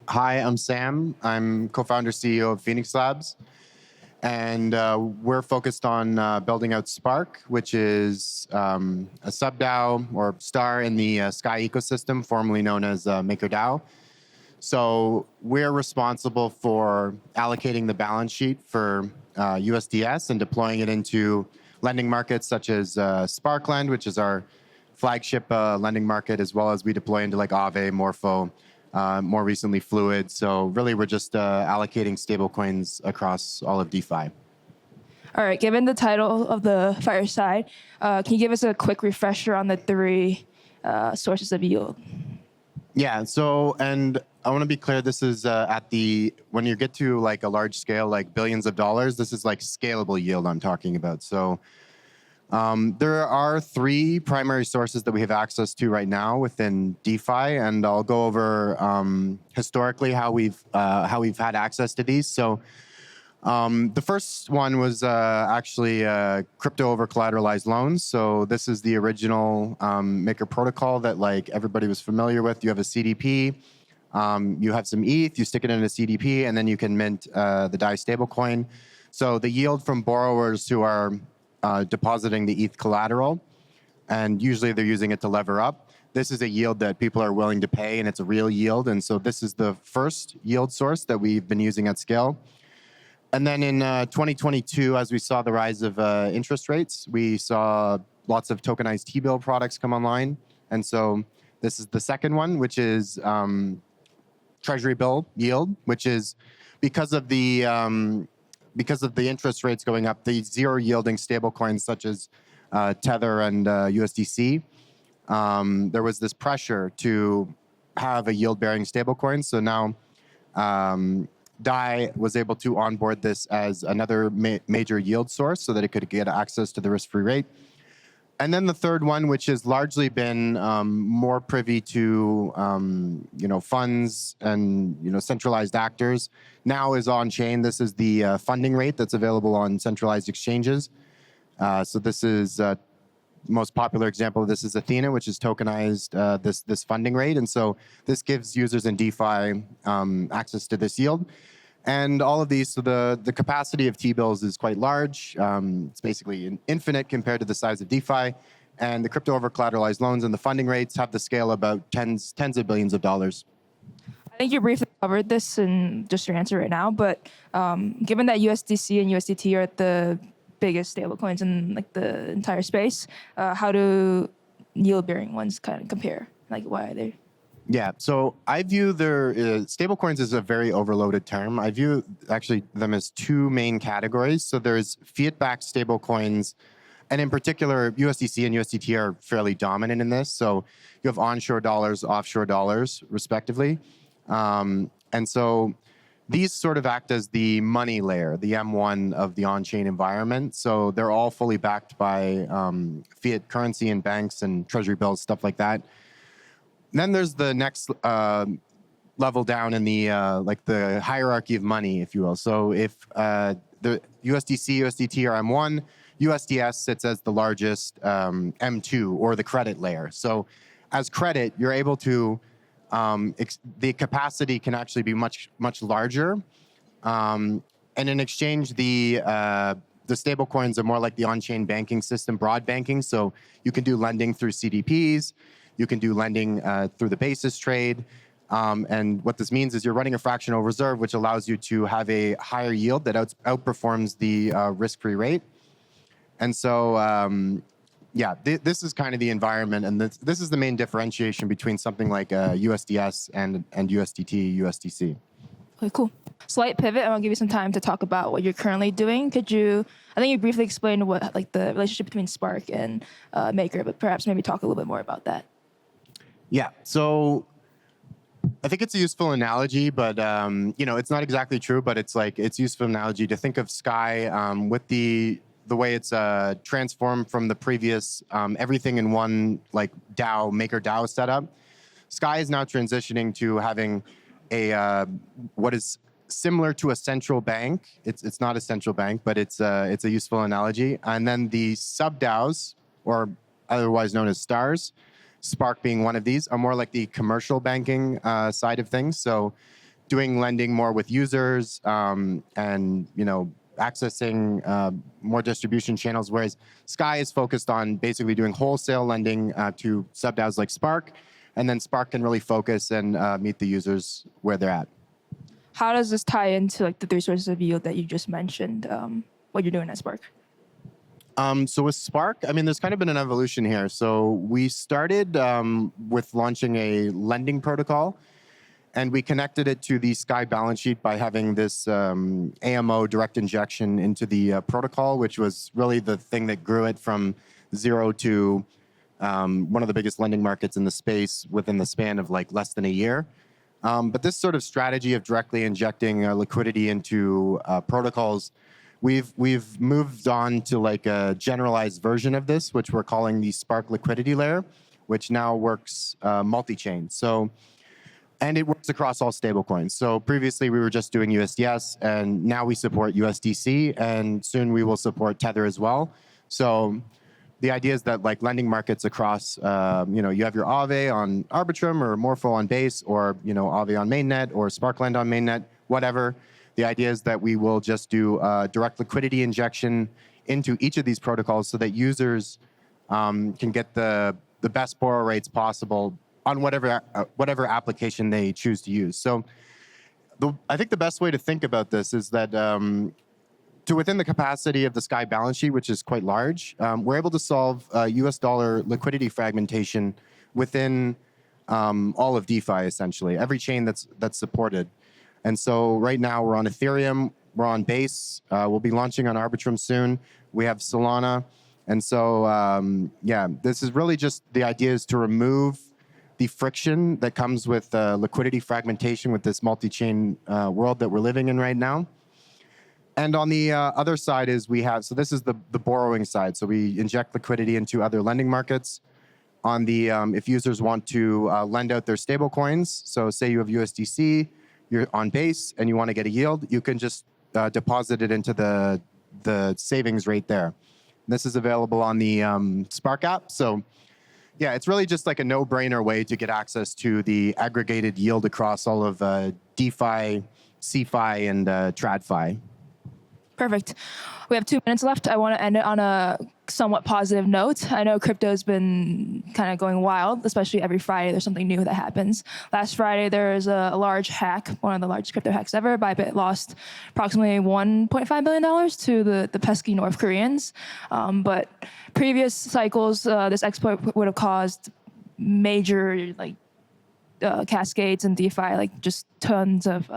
Hi, I'm Sam. I'm co-founder CEO of Phoenix Labs, and we're focused on building out Spark, which is a sub-DAO or star in the Sky ecosystem, formerly known as MakerDAO. So we're responsible for allocating the balance sheet for USDS and deploying it into lending markets such as Sparkland, which is our flagship lending market, as well as we deploy into like Aave, Morpho, more recently Fluid. So really, we're just allocating stablecoins across all of DeFi. All right, given the title of the Fireside, can you give us a quick refresher on the three sources of yield? Yeah, so, and I want to be clear, this is when you get to like a large scale, like billions of dollars, this is like scalable yield I'm talking about. So there are three primary sources that we have access to right now within DeFi, and I'll go over historically how we've had access to these. So the first one was actually crypto over collateralized loans. So this is the original Maker protocol that like everybody was familiar with. You have a CDP, you have some ETH, you stick it in a CDP, and then you can mint the DAI stablecoin. So the yield from borrowers who are depositing the ETH collateral, and usually they're using it to lever up. This is a yield that people are willing to pay, and it's a real yield. And so this is the first yield source that we've been using at scale. And then in 2022, as we saw the rise of interest rates, we saw lots of tokenized T-bill products come online. And so this is the second one, which is Treasury bill yield, which is because of the interest rates going up, the zero yielding stablecoins such as Tether and USDC, there was this pressure to have a yield-bearing stablecoin. So now DAI was able to onboard this as another major yield source so that it could get access to the risk-free rate. And then the third one, which has largely been more privy to funds and centralized actors, now is on chain. This is the funding rate that's available on centralized exchanges. So this is most popular example of this is Athena, which is tokenized this funding rate, and so this gives users in DeFi access to this yield. And all of these, so the capacity of T-bills is quite large. It's basically infinite compared to the size of DeFi. And the crypto over collateralized loans and the funding rates have the scale about tens of billions of dollars. I think you briefly covered this in just your answer right now, but given that USDC and USDT are the biggest stablecoins in like the entire space, how do yield-bearing ones kind of compare? Like, why are they? Yeah, so I view their stablecoins as a very overloaded term. I view actually them as two main categories. So there's fiat-backed stablecoins, and in particular, USDC and USDT are fairly dominant in this. So you have onshore dollars, offshore dollars, respectively. And so these sort of act as the money layer, the M1 of the on-chain environment. So they're all fully backed by fiat currency and banks and treasury bills, stuff like that. Then there's the next level down in the the hierarchy of money, if you will. So if the USDC, USDT are M1, USDS sits as the largest M2 or the credit layer. So as credit, you're able to the capacity can actually be much larger, and in exchange the stable coins are more like the on-chain banking system, broad banking. So you can do lending through CDPs. You can do lending through the basis trade. And what this means is you're running a fractional reserve, which allows you to have a higher yield that outperforms the risk-free rate. And so, this is kind of the environment. And this is the main differentiation between something like USDS and USDT, USDC. Okay, cool. Slight pivot. I want to give you some time to talk about what you're currently doing. I think you briefly explained what like the relationship between Spark and Maker, but perhaps maybe talk a little bit more about that. Yeah, so I think it's a useful analogy, but it's not exactly true. But it's a useful analogy to think of Sky with the way it's transformed from the previous everything in one like DAO Maker DAO setup. Sky is now transitioning to having a what is similar to a central bank. It's not a central bank, but it's a useful analogy. And then the sub DAOs, or otherwise known as stars, Spark being one of these, are more like the commercial banking side of things. So doing lending more with users, and accessing more distribution channels, whereas Sky is focused on basically doing wholesale lending to sub-DAOs like Spark, and then Spark can really focus and meet the users where they're at. How does this tie into like the three sources of yield that you just mentioned? What you're doing at Spark? So with Spark, I mean, there's kind of been an evolution here. So we started with launching a lending protocol, and we connected it to the Sky balance sheet by having this AMO direct injection into the protocol, which was really the thing that grew it from zero to one of the biggest lending markets in the space within the span of like less than a year. But this sort of strategy of directly injecting liquidity into protocols, we've moved on to like a generalized version of this, which we're calling the Spark liquidity layer, which now works multi-chain. And it works across all stablecoins. So previously we were just doing USDS, and now we support USDC, and soon we will support Tether as well. So the idea is that like lending markets across, you have your Aave on Arbitrum or Morpho on Base, or Aave on mainnet or Sparkland on mainnet, whatever. The idea is that we will just do direct liquidity injection into each of these protocols so that users can get the best borrow rates possible on whatever application they choose to use. So I think the best way to think about this is that to within the capacity of the Sky balance sheet, which is quite large, we're able to solve US dollar liquidity fragmentation within all of DeFi, essentially, every chain that's supported. And so right now we're on Ethereum, we're on Base, we'll be launching on Arbitrum soon. We have Solana. And so, this is really just the idea is to remove the friction that comes with liquidity fragmentation with this multi-chain world that we're living in right now. And on the other side is so this is the borrowing side. So we inject liquidity into other lending markets. On the, if users want to lend out their stable coins, so say you have USDC, you're on Base and you want to get a yield, you can just deposit it into the savings rate there. This is available on the Spark app. So yeah, it's really just like a no-brainer way to get access to the aggregated yield across all of DeFi, CeFi, and TradFi. Perfect. We have 2 minutes left. I want to end it on a somewhat positive note. I know crypto's been kind of going wild, especially every Friday there's something new that happens. Last Friday there was a large hack, one of the largest crypto hacks ever. Bybit lost approximately $1.5 billion to the pesky North Koreans. But previous cycles, this exploit would have caused major cascades in DeFi, like just tons of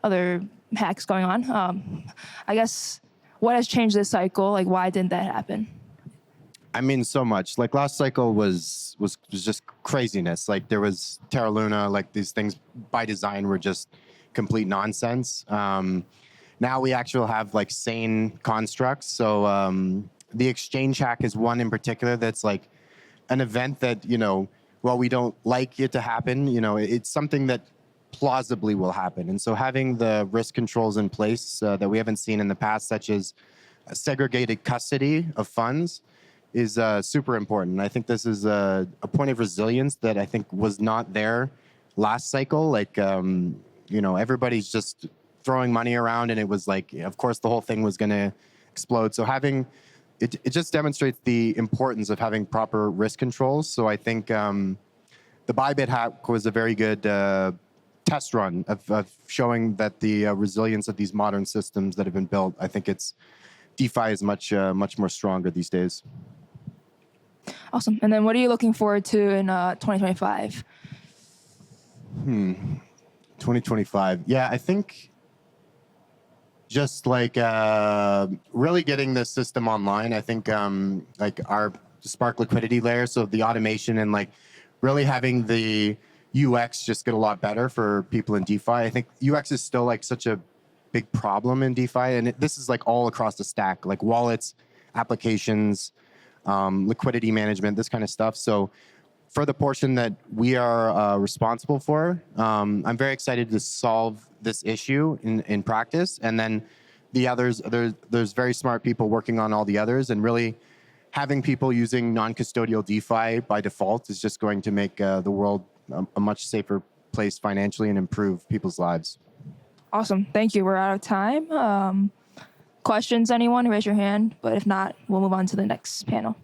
other hacks going on. I guess what has changed this cycle? Like, why didn't that happen? I mean, so much. Like last cycle was just craziness. Like there was Terra Luna. Like these things by design were just complete nonsense. Now we actually have like sane constructs. So the exchange hack is one in particular that's like an event that while we don't like it to happen, it's something that plausibly will happen. And so having the risk controls in place that we haven't seen in the past, such as a segregated custody of funds, is super important. I think this is a point of resilience that I think was not there last cycle. Like, everybody's just throwing money around, and it was like, of course, the whole thing was going to explode. So having it just demonstrates the importance of having proper risk controls. So I think the Bybit hack was a very good test run of showing that the resilience of these modern systems that have been built. I think DeFi is much more stronger these days. Awesome. And then what are you looking forward to in 2025? 2025. Yeah, I think just like really getting this system online. I think like our Spark liquidity layer, so the automation and like really having the UX just get a lot better for people in DeFi. I think UX is still like such a big problem in DeFi, and this is like all across the stack, like wallets, applications, liquidity management, this kind of stuff. So for the portion that we are responsible for, I'm very excited to solve this issue in practice. And then the others, there's very smart people working on all the others, and really having people using non-custodial DeFi by default is just going to make the world a much safer place financially and improve people's lives. Awesome. Thank you. We're out of time. Questions, anyone? Raise your hand. But if not, we'll move on to the next panel.